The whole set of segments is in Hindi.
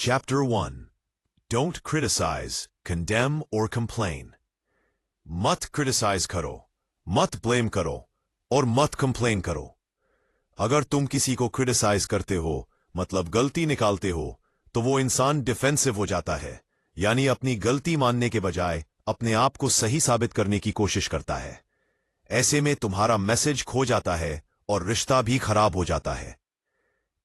Chapter 1. Don't criticize, condemn or complain. मत क्रिटिसाइज करो, मत ब्लेम करो और मत कंप्लेन करो। अगर तुम किसी को क्रिटिसाइज करते हो, मतलब गलती निकालते हो, तो वो इंसान डिफेंसिव हो जाता है, यानी अपनी गलती मानने के बजाय अपने आप को सही साबित करने की कोशिश करता है। ऐसे में तुम्हारा मैसेज खो जाता है और रिश्ता भी खराब हो जाता है।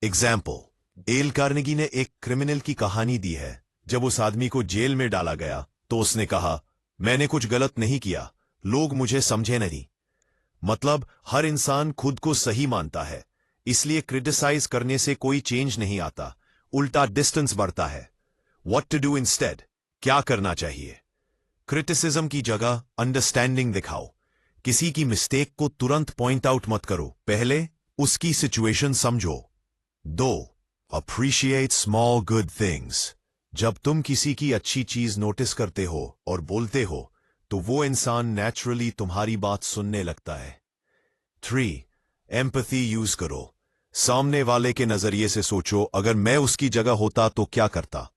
एग्जाम्पल, डेल कार्नेगी ने एक क्रिमिनल की कहानी दी है। जब उस आदमी को जेल में डाला गया तो उसने कहा, मैंने कुछ गलत नहीं किया, लोग मुझे समझे नहीं। मतलब हर इंसान खुद को सही मानता है, इसलिए क्रिटिसाइज करने से कोई चेंज नहीं आता, उल्टा डिस्टेंस बढ़ता है। What to do instead? क्या करना चाहिए? क्रिटिसिज्म की जगह अंडरस्टैंडिंग दिखाओ। किसी की मिस्टेक को तुरंत पॉइंट आउट मत करो, पहले उसकी सिचुएशन समझो। 2. Appreciate small good things. जब तुम किसी की अच्छी चीज नोटिस करते हो और बोलते हो, तो वो इंसान नेचुरली तुम्हारी बात सुनने लगता है। 3. Empathy यूज करो। सामने वाले के नजरिए से सोचो, अगर मैं उसकी जगह होता तो क्या करता।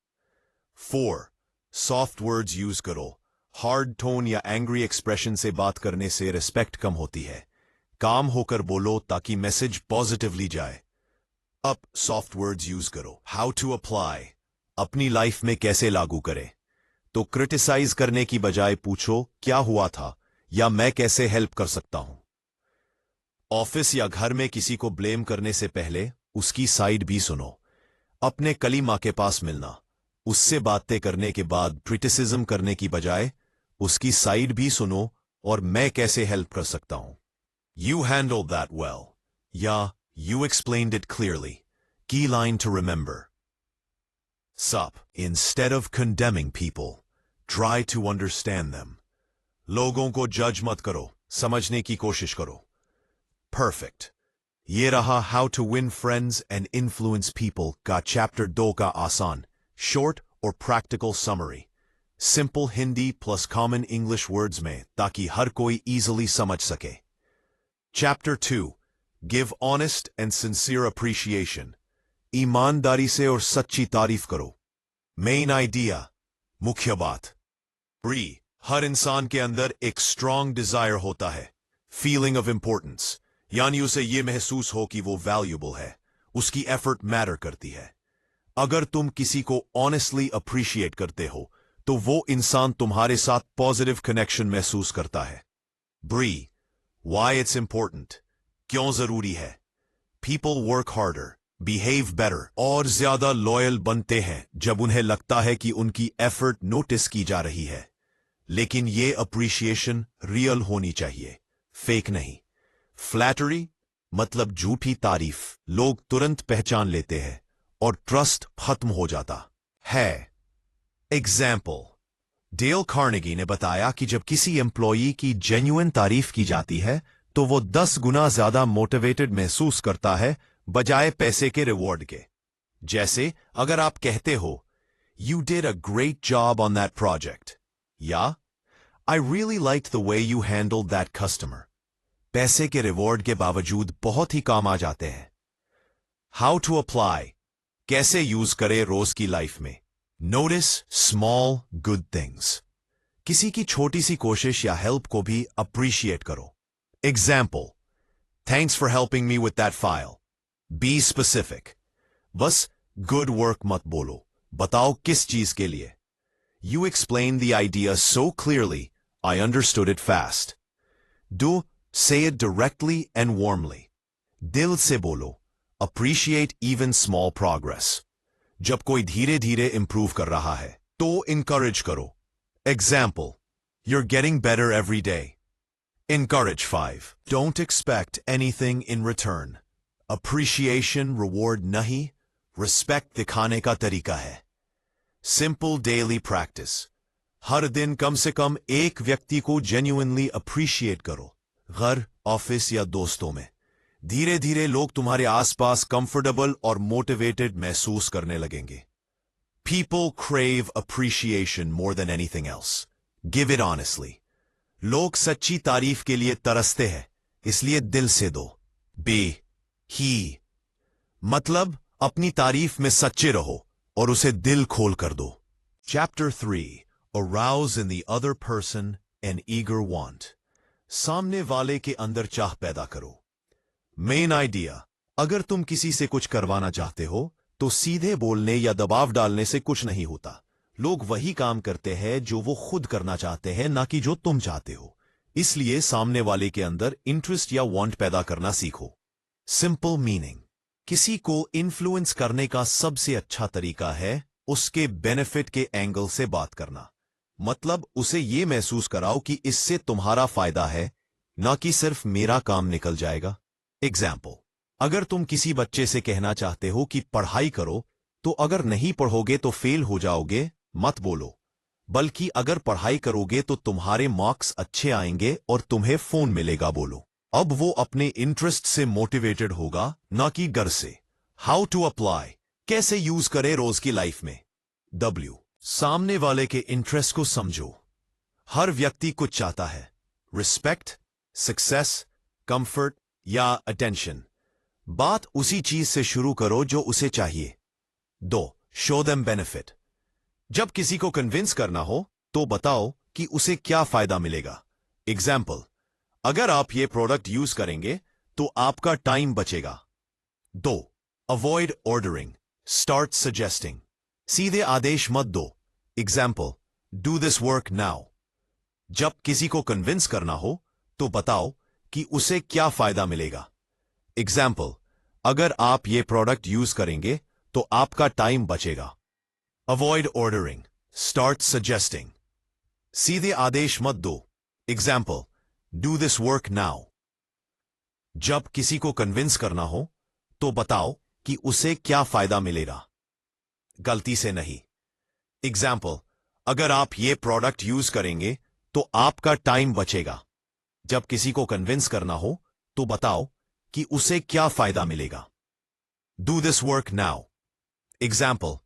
4. Soft words यूज करो। हार्ड टोन या एंग्री एक्सप्रेशन से बात करने से रिस्पेक्ट कम होती है। काम होकर बोलो ताकि मैसेज पॉजिटिवली जाए। अब सॉफ्ट वर्ड्स यूज करो। How to apply? अपनी लाइफ में कैसे लागू करें? तो क्रिटिसाइज करने की बजाय पूछो, क्या हुआ था या मैं कैसे हेल्प कर सकता हूं। ऑफिस या घर में किसी को ब्लेम करने से पहले उसकी साइड भी सुनो। अपने कली मां के पास मिलना, उससे बातें करने के बाद क्रिटिसिज्म करने की बजाय उसकी साइड भी सुनो और मैं कैसे हेल्प कर सकता हूं। यू हैंडल दैट वेल या You explained it clearly. Key line to remember. Sup. Instead of condemning people, try to understand them. लोगों को जज मत करो, समझने की कोशिश करो। Perfect. ये रहा How to Win Friends and Influence People का Chapter 2 का आसान, short और practical summary. Simple Hindi plus common English words में, ताकि हर कोई easily समझ सके। Chapter 2. Give honest and sincere appreciation. ईमानदारी से और सच्ची तारीफ करो। Main idea, मुख्य बात। 3. हर इंसान के अंदर एक strong desire होता है, feeling of importance, यानी उसे ये महसूस हो कि वो valuable है, उसकी effort matter करती है। अगर तुम किसी को honestly appreciate करते हो, तो वो इंसान तुम्हारे साथ positive connection महसूस करता है। Bree, why it's important? क्यों जरूरी है? People work harder, behave better और ज्यादा लॉयल बनते हैं जब उन्हें लगता है कि उनकी एफर्ट नोटिस की जा रही है। लेकिन ये अप्रिशिएशन रियल होनी चाहिए, फेक नहीं। फ्लैटरी मतलब झूठी तारीफ लोग तुरंत पहचान लेते हैं और ट्रस्ट खत्म हो जाता है। एग्जाम्पल, डेल कार्नेगी ने बताया कि जब किसी एम्प्लॉई की जेन्युइन तारीफ की जाती है तो वो 10 गुना ज्यादा मोटिवेटेड महसूस करता है बजाय पैसे के रिवॉर्ड के। जैसे अगर आप कहते हो, you did a great job on that project, या I really like the way you handle that customer, पैसे के रिवॉर्ड के बावजूद बहुत ही काम आ जाते हैं। How to apply? कैसे यूज करें रोज की लाइफ में? Notice small good things. किसी की छोटी सी कोशिश या हेल्प को भी अप्रिशिएट करो। Example, thanks for helping me with that file. Be specific. बस good work मत बोलो, बताओ किस चीज के लिए। You explained the idea so clearly, I understood it fast. Do say it directly and warmly. दिल से बोलो, appreciate even small progress. जब कोई धीरे धीरे improve कर रहा है, तो encourage करो। Example, you're getting better every day. Encourage. 5. Don't expect anything in return. Appreciation reward nahi, respect दिखाने का तरीका है। Simple daily practice. हर दिन कम से कम एक व्यक्ति को genuinely appreciate करो, घर, ऑफिस या दोस्तों में। धीरे धीरे लोग तुम्हारे आसपास comfortable और motivated महसूस करने लगेंगे। People crave appreciation more than anything else. Give it honestly. लोग सच्ची तारीफ के लिए तरसते हैं, इसलिए दिल से दो। बी ही मतलब अपनी तारीफ में सच्चे रहो, और उसे दिल खोल कर दो। Chapter 3. Arouse in the other person an eager want. सामने वाले के अंदर चाह पैदा करो। मेन आइडिया, अगर तुम किसी से कुछ करवाना चाहते हो तो सीधे बोलने या दबाव डालने से कुछ नहीं होता। लोग वही काम करते हैं जो वो खुद करना चाहते हैं, ना कि जो तुम चाहते हो। इसलिए सामने वाले के अंदर इंटरेस्ट या वांट पैदा करना सीखो। सिंपल मीनिंग, किसी को इन्फ्लुएंस करने का सबसे अच्छा तरीका है उसके बेनिफिट के एंगल से बात करना। मतलब उसे ये महसूस कराओ कि इससे तुम्हारा फायदा है, ना कि सिर्फ मेरा काम निकल जाएगा। एग्जाम्पल, अगर तुम किसी बच्चे से कहना चाहते हो कि पढ़ाई करो, तो अगर नहीं पढ़ोगे तो फेल हो जाओगे, मत बोलो। बल्कि अगर पढ़ाई करोगे तो तुम्हारे मार्क्स अच्छे आएंगे और तुम्हें फोन मिलेगा, बोलो। अब वो अपने इंटरेस्ट से मोटिवेटेड होगा, ना कि डर से। हाउ टू अप्लाई, कैसे यूज करे रोज की लाइफ में। W, सामने वाले के इंटरेस्ट को समझो। हर व्यक्ति कुछ चाहता है, रिस्पेक्ट, सक्सेस, कंफर्ट या अटेंशन। बात उसी चीज से शुरू करो जो उसे चाहिए। 2, शो देम बेनिफिट, जब किसी को कन्विंस करना हो तो बताओ कि उसे क्या फायदा मिलेगा। एग्जाम्पल, अगर आप ये प्रोडक्ट यूज करेंगे तो आपका टाइम बचेगा। 2, अवॉइड ऑर्डरिंग, स्टार्ट सजेस्टिंग, सीधे आदेश मत दो। Example, do this work now. जब किसी को कन्विंस करना हो तो बताओ कि उसे क्या फायदा मिलेगा। एग्जाम्पल, अगर आप ये प्रोडक्ट यूज करेंगे तो आपका टाइम बचेगा। अवॉइड ऑर्डरिंग, स्टार्ट सजेस्टिंग, सीधे आदेश मत दो। Example, do this work now. जब किसी को कन्विंस करना हो तो बताओ कि उसे क्या फायदा मिलेगा, गलती से नहीं। एग्जाम्पल, अगर आप ये प्रोडक्ट यूज करेंगे तो आपका टाइम बचेगा। जब किसी को कन्विंस करना हो तो बताओ कि उसे क्या फायदा मिलेगा। Do this work now. Example,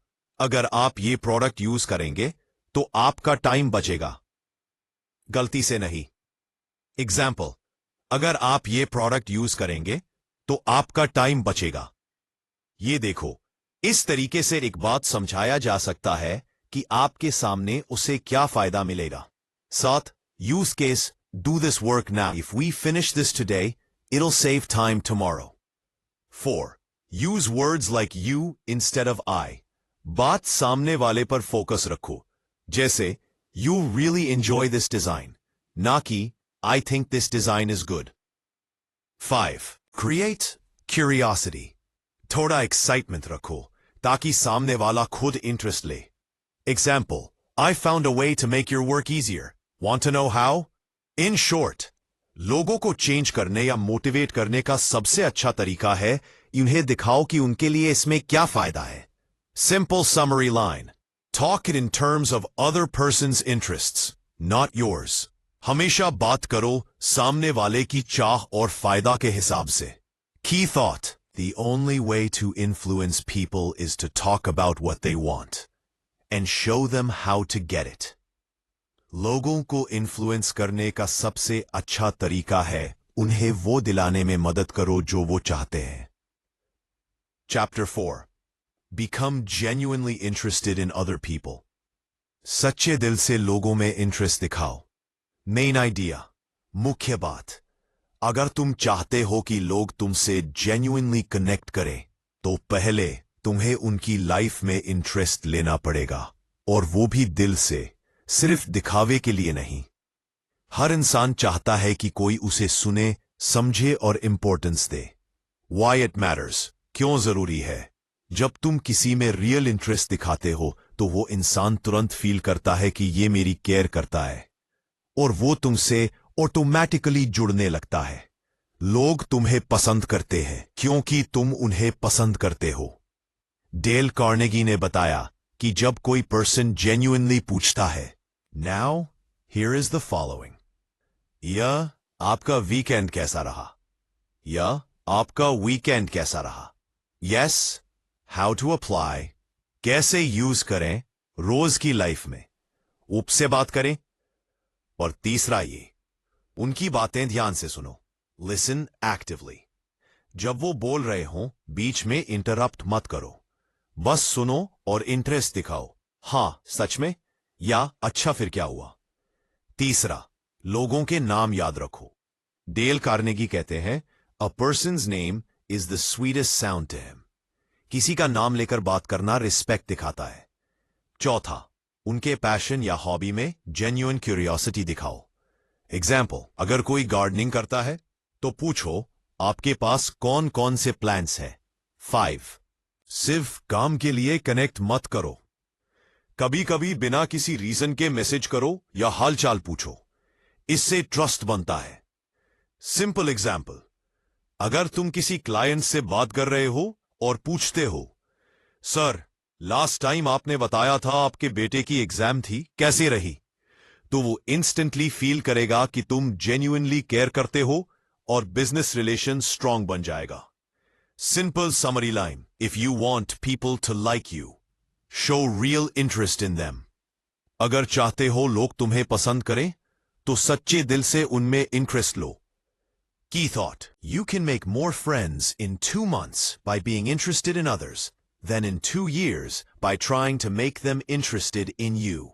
अगर आप ये प्रोडक्ट यूज करेंगे तो आपका टाइम बचेगा, गलती से नहीं। एग्जाम्पल, अगर आप ये प्रोडक्ट यूज करेंगे तो आपका टाइम बचेगा। ये देखो, इस तरीके से एक बात समझाया जा सकता है कि आपके सामने उसे क्या फायदा मिलेगा। 7, use case, do this work now. If we finish this today, it'll save time tomorrow. 4, use words like you instead of I. बात सामने वाले पर फोकस रखो, जैसे you really enjoy this design, ना कि I think this design is good. 5, create curiosity, थोड़ा एक्साइटमेंट रखो ताकि सामने वाला खुद इंटरेस्ट ले। Example, I found a way to make your work easier, want to know how. In short, लोगों को चेंज करने या मोटिवेट करने का सबसे अच्छा तरीका है उन्हें दिखाओ कि उनके लिए इसमें क्या फायदा है। Simple summary line. Talk it in terms of other person's interests, not yours. हमेशा बात करो सामने वाले की चाह और फायदा के हिसाब से। Key thought. The only way to influence people is to talk about what they want and show them how to get it. लोगों को इन्फ्लुएंस करने का सबसे अच्छा तरीका है उन्हें वो दिलाने में मदद करो जो वो चाहते हैं। Chapter 4. Become genuinely interested in other people. सच्चे दिल से लोगों में इंटरेस्ट दिखाओ। मेन आइडिया, मुख्य बात, अगर तुम चाहते हो कि लोग तुमसे जेन्युइनली कनेक्ट करें तो पहले तुम्हें उनकी लाइफ में इंटरेस्ट लेना पड़ेगा, और वो भी दिल से, सिर्फ दिखावे के लिए नहीं। हर इंसान चाहता है कि कोई उसे सुने, समझे और importance they. Why it matters, क्यों जरूरी है। जब तुम किसी में रियल इंटरेस्ट दिखाते हो तो वो इंसान तुरंत फील करता है कि ये मेरी केयर करता है, और वो तुमसे ऑटोमैटिकली जुड़ने लगता है। लोग तुम्हें पसंद करते हैं क्योंकि तुम उन्हें पसंद करते हो। डेल कार्नेगी ने बताया कि जब कोई पर्सन जेन्युइनली पूछता है, now here is the following, या आपका वीकेंड कैसा रहा, या आपका वीकेंड कैसा रहा, यस, हाउ टू अप्लाई, कैसे यूज करें रोज की लाइफ में, उपसे बात करें। और तीसरा ये, उनकी बातें ध्यान से सुनो, लिसन एक्टिवली। जब वो बोल रहे हों बीच में इंटरप्ट मत करो, बस सुनो और इंटरेस्ट दिखाओ। हाँ, सच में, या अच्छा फिर क्या हुआ। तीसरा, लोगों के नाम याद रखो। डेल कार्नेगी कहते हैं, a person's name is the sweetest sound to him. किसी का नाम लेकर बात करना रिस्पेक्ट दिखाता है। चौथा, उनके पैशन या हॉबी में जेन्युइन क्यूरियोसिटी दिखाओ। एग्जाम्पल, अगर कोई गार्डनिंग करता है तो पूछो, आपके पास कौन कौन से प्लांट्स हैं। 5. सिर्फ काम के लिए कनेक्ट मत करो। कभी कभी बिना किसी रीजन के मैसेज करो या हालचाल पूछो, इससे ट्रस्ट बनता है। सिंपल एग्जाम्पल, अगर तुम किसी क्लाइंट से बात कर रहे हो और पूछते हो, सर लास्ट टाइम आपने बताया था आपके बेटे की एग्जाम थी, कैसे रही, तो वो इंस्टेंटली फील करेगा कि तुम जेन्युइनली केयर करते हो और बिजनेस रिलेशन स्ट्रांग बन जाएगा। Simple summary line, if you want people to like you, show real interest in them. अगर चाहते हो लोग तुम्हें पसंद करें तो सच्चे दिल से उनमें interest low. Key thought, you can make more friends in 2 months by being interested in others than in 2 years by trying to make them interested in you.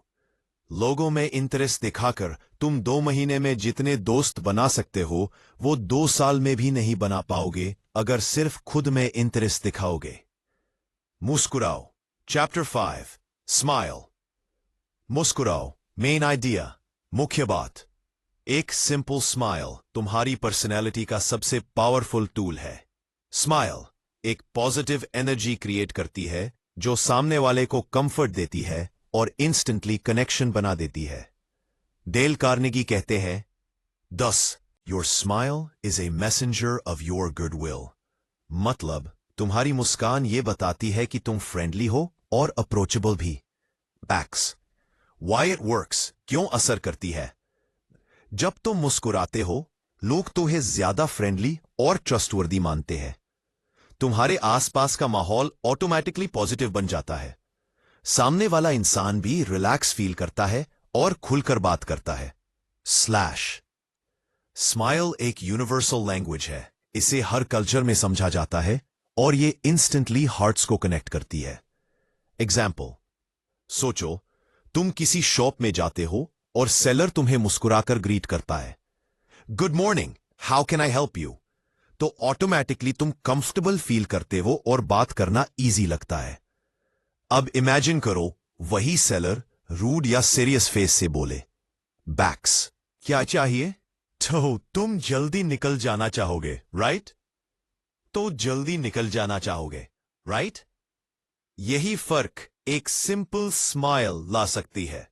लोगों में इंटरेस्ट दिखाकर तुम 2 महीने में जितने दोस्त बना सकते हो वो 2 साल में भी नहीं बना पाओगे अगर सिर्फ खुद में इंटरेस्ट दिखाओगे। मुस्कुराओ। Chapter 5, smile. मुस्कुराओ, मेन आइडिया, मुख्य बात। एक सिंपल स्माइल तुम्हारी पर्सनैलिटी का सबसे पावरफुल टूल है। स्माइल एक पॉजिटिव एनर्जी क्रिएट करती है जो सामने वाले को कंफर्ट देती है और इंस्टेंटली कनेक्शन बना देती है। डेल कार्नेगी कहते हैं, 10. Your smile is a messenger of your goodwill. मतलब तुम्हारी मुस्कान ये बताती है कि तुम फ्रेंडली हो और अप्रोचेबल भी। बैक्स, व्हाई इट वर्क्स, क्यों असर करती है। जब तुम मुस्कुराते हो लोग तुम्हें ज्यादा फ्रेंडली और ट्रस्टवर्दी मानते हैं। तुम्हारे आसपास का माहौल ऑटोमेटिकली पॉजिटिव बन जाता है। सामने वाला इंसान भी रिलैक्स फील करता है और खुलकर बात करता है। स्लैश, स्माइल एक यूनिवर्सल लैंग्वेज है, इसे हर कल्चर में समझा जाता है और ये इंस्टेंटली हार्ट्स को कनेक्ट करती है। एग्जाम्पल, सोचो तुम किसी शॉप में जाते हो और सेलर तुम्हें मुस्कुराकर ग्रीट करता है, good morning, how can I help you, तो ऑटोमेटिकली तुम कंफर्टेबल फील करते हो और बात करना इजी लगता है। अब इमेजिन करो वही सेलर रूड या सीरियस फेस से बोले, बैक्स, क्या चाहिए, तो तुम जल्दी निकल जाना चाहोगे, राइट? तो जल्दी निकल जाना चाहोगे, राइट? यही फर्क एक सिंपल स्माइल ला सकती है।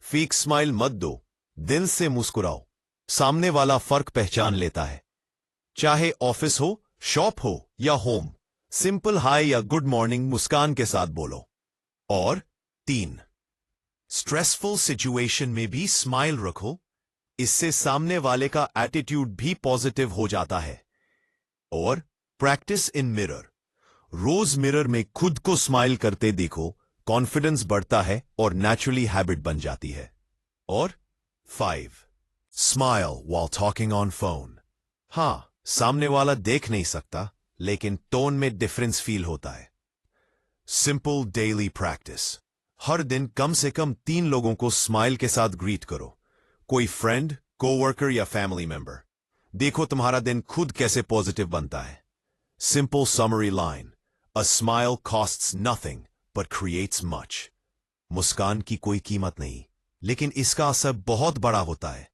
फेक स्माइल मत दो, दिल से मुस्कुराओ, सामने वाला फर्क पहचान लेता है। चाहे ऑफिस हो, शॉप हो या होम, सिंपल हाय या गुड मॉर्निंग मुस्कान के साथ बोलो। और 3. स्ट्रेसफुल सिचुएशन में भी स्माइल रखो, इससे सामने वाले का एटीट्यूड भी पॉजिटिव हो जाता है। और प्रैक्टिस इन मिरर, रोज मिरर में खुद को स्माइल करते देखो, कॉन्फिडेंस बढ़ता है और नेचुरली हैबिट बन जाती है। और 5. Smile while talking on phone. हां, सामने वाला देख नहीं सकता लेकिन टोन में डिफरेंस फील होता है। सिंपल डेली प्रैक्टिस, हर दिन कम से कम 3 लोगों को स्माइल के साथ ग्रीट करो, कोई फ्रेंड, कोवर्कर या फैमिली मेंबर। देखो तुम्हारा दिन खुद कैसे पॉजिटिव बनता है। Simple summary line, a smile costs nothing but creates much. मुस्कान की कोई कीमत नहीं लेकिन इसका असर बहुत बड़ा होता है।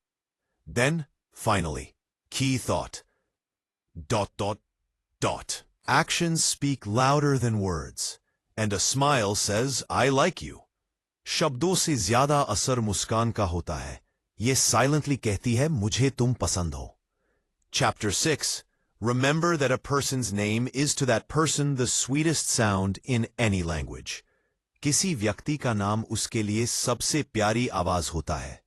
देन फाइनली, की thought, ... Actions speak louder than words, and a smile says, I like you. शब्दों से ज्यादा असर मुस्कान का होता है, ये साइलेंटली कहती है मुझे तुम पसंद हो। Chapter 6. Remember that a person's name is to that person the sweetest sound in any language. किसी व्यक्ति का नाम उसके लिए सबसे प्यारी आवाज होता है।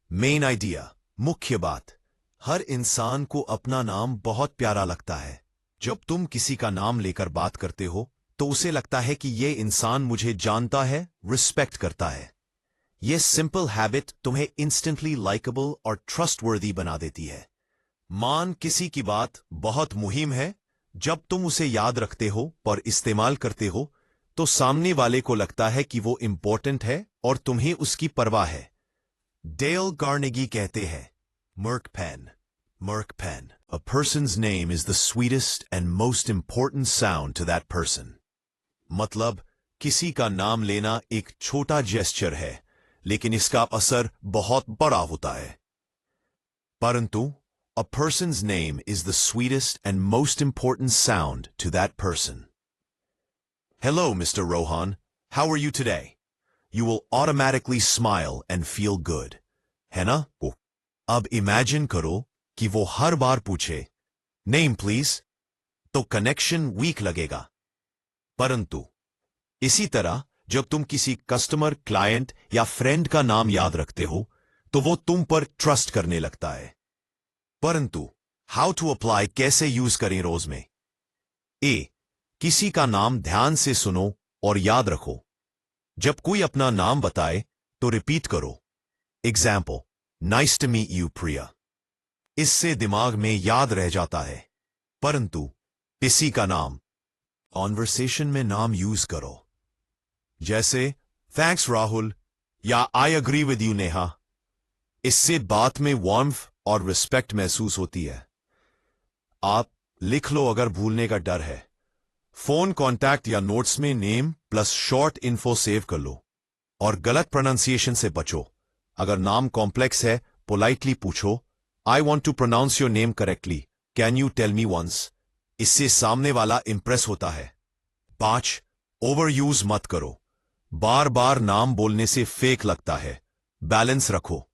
मेन आइडिया, मुख्य बात, हर इंसान को अपना नाम बहुत प्यारा लगता है। जब तुम किसी का नाम लेकर बात करते हो तो उसे लगता है कि ये इंसान मुझे जानता है, रिस्पेक्ट करता है। ये सिंपल हैबिट तुम्हें इंस्टेंटली लाइकेबल और ट्रस्टवर्दी बना देती है। मान किसी की बात बहुत मुहिम है, जब तुम उसे याद रखते हो और इस्तेमाल करते हो तो सामने वाले को लगता है कि वो इंपॉर्टेंट है और तुम्हें उसकी परवाह है। डेल कार्नेगी कहते हैं, Merk Pen. A person's name is the sweetest and most important sound to that person. मतलब किसी का नाम लेना एक छोटा जेस्चर है, लेकिन इसका असर बहुत बड़ा होता है। परंतु a person's name is the sweetest and most important sound to that person. Hello, Mr. Rohan. How are you today? You will automatically smile and feel good. है ना? अब इमेजिन करो कि वो हर बार पूछे, नेम प्लीज, तो कनेक्शन वीक लगेगा। परंतु इसी तरह जब तुम किसी कस्टमर, क्लाइंट या फ्रेंड का नाम याद रखते हो तो वो तुम पर ट्रस्ट करने लगता है। परंतु हाउ टू अप्लाई, कैसे यूज करें रोज में? ए, किसी का नाम ध्यान से सुनो और याद रखो। जब कोई अपना नाम बताए तो रिपीट करो। Example, nice to meet you Priya. इससे दिमाग में याद रह जाता है। परंतु किसी का नाम कॉन्वर्सेशन में नाम यूज करो, जैसे थैंक्स राहुल या I agree with you Neha. इससे बात में वार्मथ और रिस्पेक्ट महसूस होती है। आप लिख लो अगर भूलने का डर है। फोन कॉन्टैक्ट या नोट्स में name plus short info save कर लो। और गलत प्रोनाउंसिएशन से बचो। अगर नाम कॉम्प्लेक्स है, पोलाइटली पूछो, I want to pronounce your name correctly, can you tell me once. इससे सामने वाला इंप्रेस होता है। 5, ओवर यूज मत करो। बार बार नाम बोलने से फेक लगता है। बैलेंस रखो।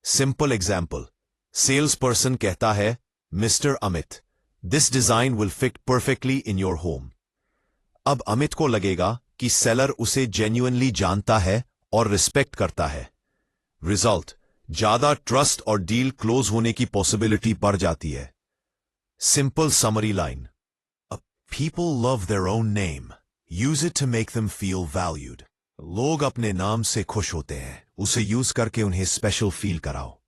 सिंपल एग्जाम्पल, सेल्स पर्सन कहता है, mister Amit, this design will fit perfectly in your home. अब अमित को लगेगा कि सेलर उसे जेन्युइनली जानता है और रिस्पेक्ट करता है। रिजल्ट, ज्यादा ट्रस्ट और डील क्लोज होने की पॉसिबिलिटी बढ़ जाती है। Simple summary line, people love their own name, use it to make them feel valued. लोग अपने नाम से खुश होते हैं, उसे यूज करके उन्हें स्पेशल फील कराओ।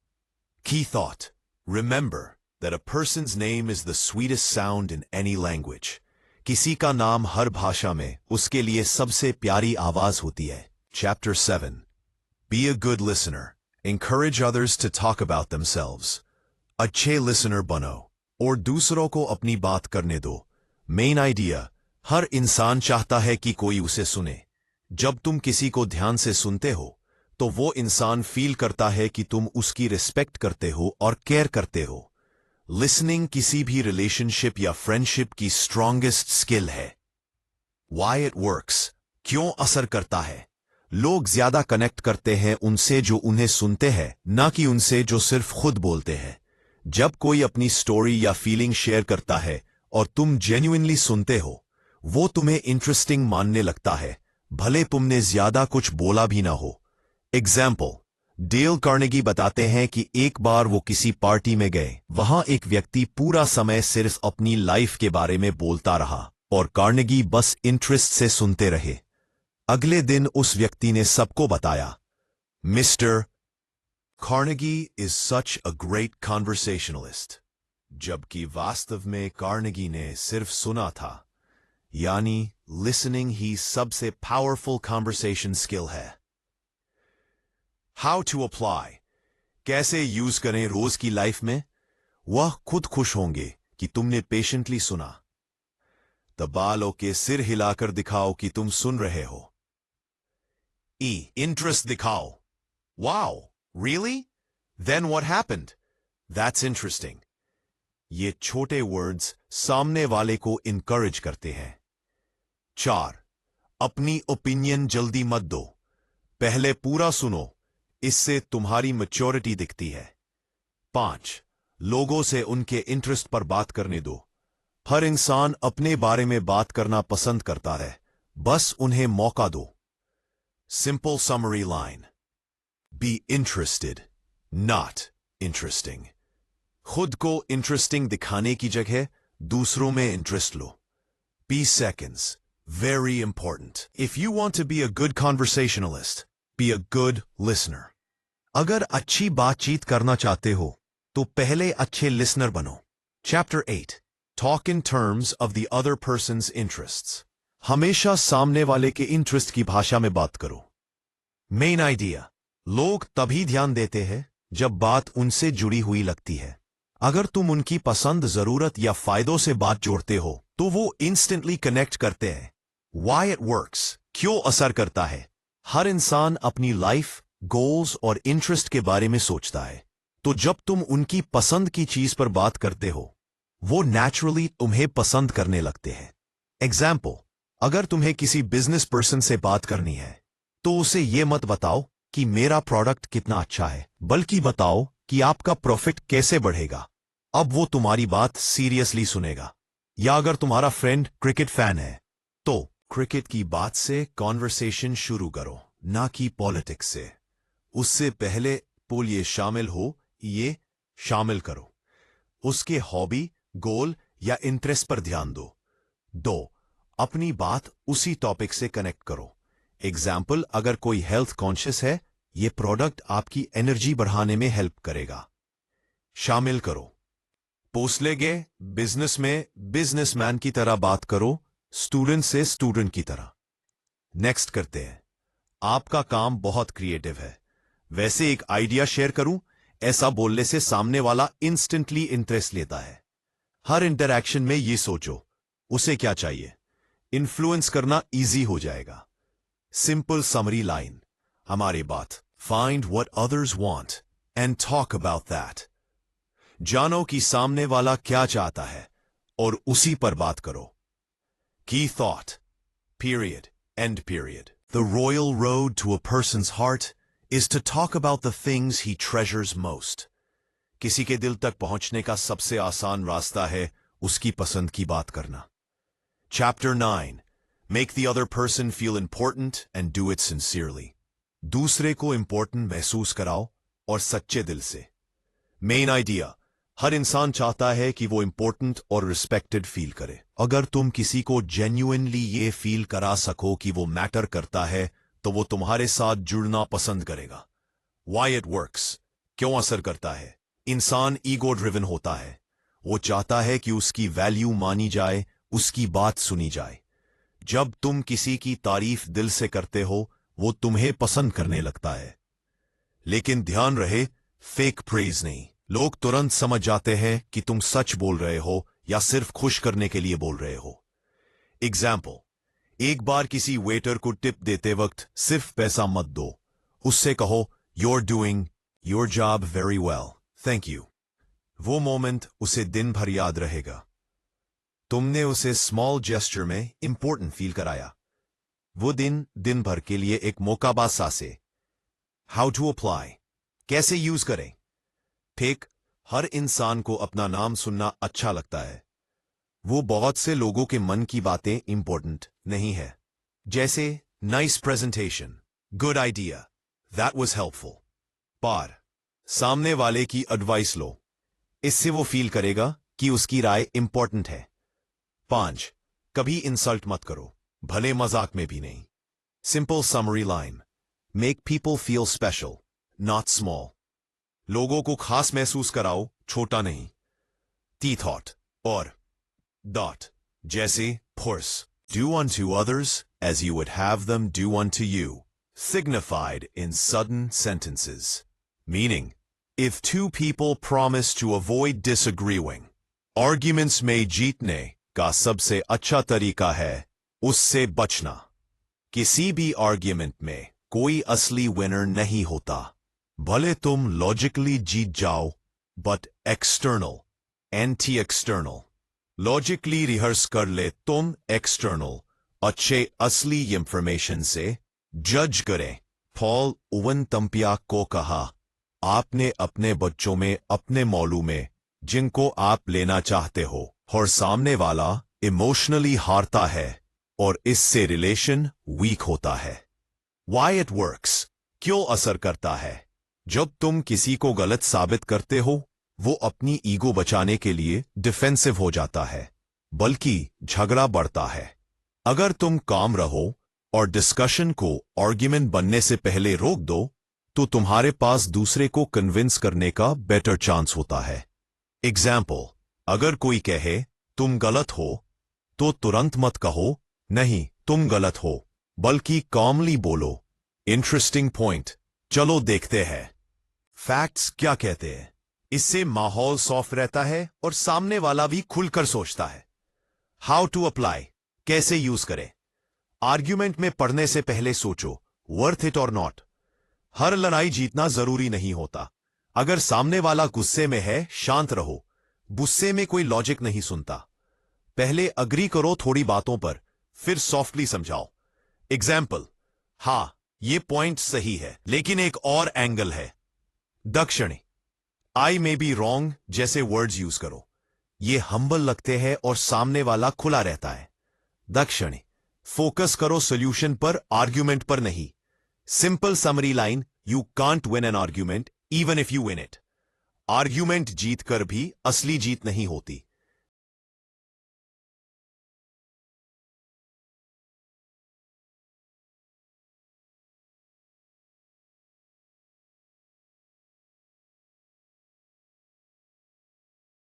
की thought, remember that a person's name is the sweetest sound in any language. किसी का नाम हर भाषा में उसके लिए सबसे प्यारी आवाज होती है। Chapter 7. Be a good listener. Encourage others to talk about themselves. अच्छे listener बनो और दूसरों को अपनी बात करने दो। Main idea, हर इंसान चाहता है कि कोई उसे सुने। जब तुम किसी को ध्यान से सुनते हो तो वो इंसान फील करता है कि तुम उसकी रिस्पेक्ट करते हो और केयर करते हो। लिसनिंग किसी भी रिलेशनशिप या फ्रेंडशिप की स्ट्रॉन्गेस्ट स्किल है। वाई इट वर्क्स, क्यों असर करता है? लोग ज्यादा कनेक्ट करते हैं उनसे जो उन्हें सुनते हैं, ना कि उनसे जो सिर्फ खुद बोलते हैं। जब कोई अपनी स्टोरी या फीलिंग शेयर करता है और तुम जेन्युइनली सुनते हो, वो तुम्हें इंटरेस्टिंग मानने लगता है, भले तुमने ज्यादा कुछ बोला भी ना हो। एग्जाम्पल, डेल कार्नेगी बताते हैं कि एक बार वो किसी पार्टी में गए। वहां एक व्यक्ति पूरा समय सिर्फ अपनी लाइफ के बारे में बोलता रहा और कार्नेगी बस इंटरेस्ट से सुनते रहे। अगले दिन उस व्यक्ति ने सबको बताया, mister Carnegie is such a great conversationalist, जबकि वास्तव में कार्नेगी ने सिर्फ सुना था। यानी लिसनिंग ही सबसे पावरफुल कॉन्वर्सेशन स्किल है। हाउ टू अप्लाई, कैसे यूज करें रोज की लाइफ में? वह खुद खुश होंगे कि तुमने पेशेंटली सुना। दबालो के सिर हिलाकर दिखाओ कि तुम सुन रहे हो। इंटरेस्ट दिखाओ। Wow, really? Then what happened? That's interesting. ये छोटे वर्ड्स सामने वाले को इनकरेज करते हैं। 4, अपनी ओपिनियन जल्दी मत दो, पहले पूरा सुनो, इससे तुम्हारी मैच्योरिटी दिखती है। 5, लोगों से उनके इंटरेस्ट पर बात करने दो। हर इंसान अपने बारे में बात करना पसंद करता है, बस उन्हें मौका दो। Simple summary line, be interested, not interesting. खुद को इंटरेस्टिंग दिखाने की जगह दूसरों में interest low. 20 seconds, very important. If you want to be a good conversationalist, be a good listener. अगर अच्छी बातचीत करना चाहते हो तो पहले अच्छे लिसनर बनो। Chapter 8. Talk in terms of the other person's interests. हमेशा सामने वाले के इंटरेस्ट की भाषा में बात करो। Main idea. लोग तभी ध्यान देते हैं जब बात उनसे जुड़ी हुई लगती है। अगर तुम उनकी पसंद, जरूरत या फायदों से बात जोड़ते हो तो वो इंस्टेंटली कनेक्ट करते हैं। Why it works, क्यों असर करता है। हर इंसान अपनी लाइफ, गोल्स और इंटरेस्ट के बारे में सोचता है, तो जब तुम उनकी पसंद की चीज पर बात करते हो वो नेचुरली तुम्हें पसंद करने लगते हैं। एग्जाम्पल, अगर तुम्हें किसी बिजनेस पर्सन से बात करनी है तो उसे ये मत बताओ कि मेरा प्रोडक्ट कितना अच्छा है, बल्कि बताओ कि आपका प्रॉफिट कैसे बढ़ेगा। अब वो तुम्हारी बात सीरियसली सुनेगा। या अगर तुम्हारा फ्रेंड क्रिकेट फैन है तो क्रिकेट की बात से कॉन्वर्सेशन शुरू करो, ना कि पॉलिटिक्स से। उससे पहले पुल ये शामिल हो, ये शामिल करो। उसके हॉबी, गोल या इंटरेस्ट पर ध्यान दो। 2. अपनी बात उसी टॉपिक से कनेक्ट करो। एग्जाम्पल, अगर कोई हेल्थ कॉन्शियस है, ये प्रोडक्ट आपकी एनर्जी बढ़ाने में हेल्प करेगा। शामिल करो। पोस्टलेगे, बिजनेस में बिजनेसमैन की तरह बात करो, स्टूडेंट से स्टूडेंट की तरह। नेक्स्ट करते हैं। आपका काम बहुत क्रिएटिव है, वैसे एक आइडिया शेयर करूं? ऐसा बोलने से सामने वाला इंस्टेंटली इंटरेस्ट लेता है। हर इंटरैक्शन में ये सोचो, उसे क्या चाहिए। इन्फ्लुएंस करना इजी हो जाएगा। सिंपल समरी लाइन हमारी बात। Find what others want and talk about that. जानो कि सामने वाला क्या चाहता है और उसी पर बात करो। की thought, period, and period. The royal road to a person's heart is to talk about the things he treasures most. किसी के दिल तक पहुंचने का सबसे आसान रास्ता है उसकी पसंद की बात करना। Chapter 9. Make the other person feel important and do it sincerely. दूसरे को important महसूस कराओ और सच्चे दिल से। Main idea. हर इंसान चाहता है कि वो important और respected feel करे। अगर तुम किसी को genuinely ये feel करा सको कि वो matter करता है तो वो तुम्हारे साथ जुड़ना पसंद करेगा। Why it works, क्यों असर करता है। इंसान ईगो ड्रिवन होता है। वो चाहता है कि उसकी वैल्यू मानी जाए, उसकी बात सुनी जाए। जब तुम किसी की तारीफ दिल से करते हो वो तुम्हें पसंद करने लगता है। लेकिन ध्यान रहे, फेक प्रेज नहीं। लोग तुरंत समझ जाते हैं कि तुम सच बोल रहे हो या सिर्फ खुश करने के लिए बोल रहे हो। एग्जाम्पल, एक बार किसी वेटर को टिप देते वक्त सिर्फ पैसा मत दो, उससे कहो you're doing your job very well, thank you। वो मोमेंट उसे दिन भर याद रहेगा। तुमने उसे स्मॉल जेस्चर में इंपॉर्टेंट फील कराया। वो दिन भर के लिए एक मौकाबासा से। हाउ टू अप्लाई, कैसे यूज करें। ठीक, हर इंसान को अपना नाम सुनना अच्छा लगता है। वो बहुत से लोगों के मन की बातें इंपॉर्टेंट नहीं है, जैसे nice presentation, good idea, that was helpful. पर सामने वाले की एडवाइस लो, इससे वो फील करेगा कि उसकी राय इंपॉर्टेंट है। 5. कभी इंसल्ट मत करो, भले मजाक में भी नहीं। Simple summary line, make people feel special, not small. लोगों को खास महसूस कराओ, छोटा नहीं। टी थॉट और डॉट, जैसे पुर्स, do unto others as you would have them do unto you, signified in sudden sentences. Meaning, if two people promise to avoid disagreeing, arguments में जीतने का सबसे अच्छा तरीका है उससे बचना। किसी भी आर्ग्यूमेंट में कोई असली विनर नहीं होता। भले तुम लॉजिकली जीत जाओ, but external, anti external. Logically rehearse कर ले तुम, एक्सटर्नल अच्छे असली इंफॉर्मेशन से जज करें। पॉल ओवन तम्पिया को कहा, आपने अपने बच्चों में अपने मौलू में जिनको आप लेना चाहते हो और सामने वाला इमोशनली हारता है और इससे रिलेशन वीक होता है। Why it works, क्यों असर करता है। जब तुम किसी को गलत साबित करते हो वो अपनी ईगो बचाने के लिए डिफेंसिव हो जाता है, बल्कि झगड़ा बढ़ता है। अगर तुम काम रहो और डिस्कशन को आर्ग्यूमेंट बनने से पहले रोक दो तो तुम्हारे पास दूसरे को कन्विंस करने का बेटर चांस होता है। एग्जाम्पल, अगर कोई कहे तुम गलत हो तो तुरंत मत कहो नहीं तुम गलत हो, बल्कि कॉमली बोलो, इंटरेस्टिंग पॉइंट, चलो देखते हैं। फैक्ट्स क्या कहते हैं? इससे माहौल सॉफ्ट रहता है और सामने वाला भी खुलकर सोचता है। हाउ टू अप्लाई, कैसे यूज करें? आर्ग्यूमेंट में पढ़ने से पहले सोचो, वर्थ इट और नॉट। हर लड़ाई जीतना जरूरी नहीं होता। अगर सामने वाला गुस्से में है, शांत रहो। गुस्से में कोई लॉजिक नहीं सुनता। पहले अग्री करो थोड़ी बातों पर, फिर सॉफ्टली समझाओ। एग्जाम्पल, हां, ये पॉइंट सही है, लेकिन एक और एंगल है। दक्षिणी, आई मे बी रॉन्ग जैसे वर्ड्स यूज करो। ये हम्बल लगते हैं और सामने वाला खुला रहता है। दक्षिणी, फोकस करो सोल्यूशन पर, आर्ग्यूमेंट पर नहीं। Simple summary line, you can't win an argument even if you win it. Argument जीत कर भी असली जीत नहीं होती।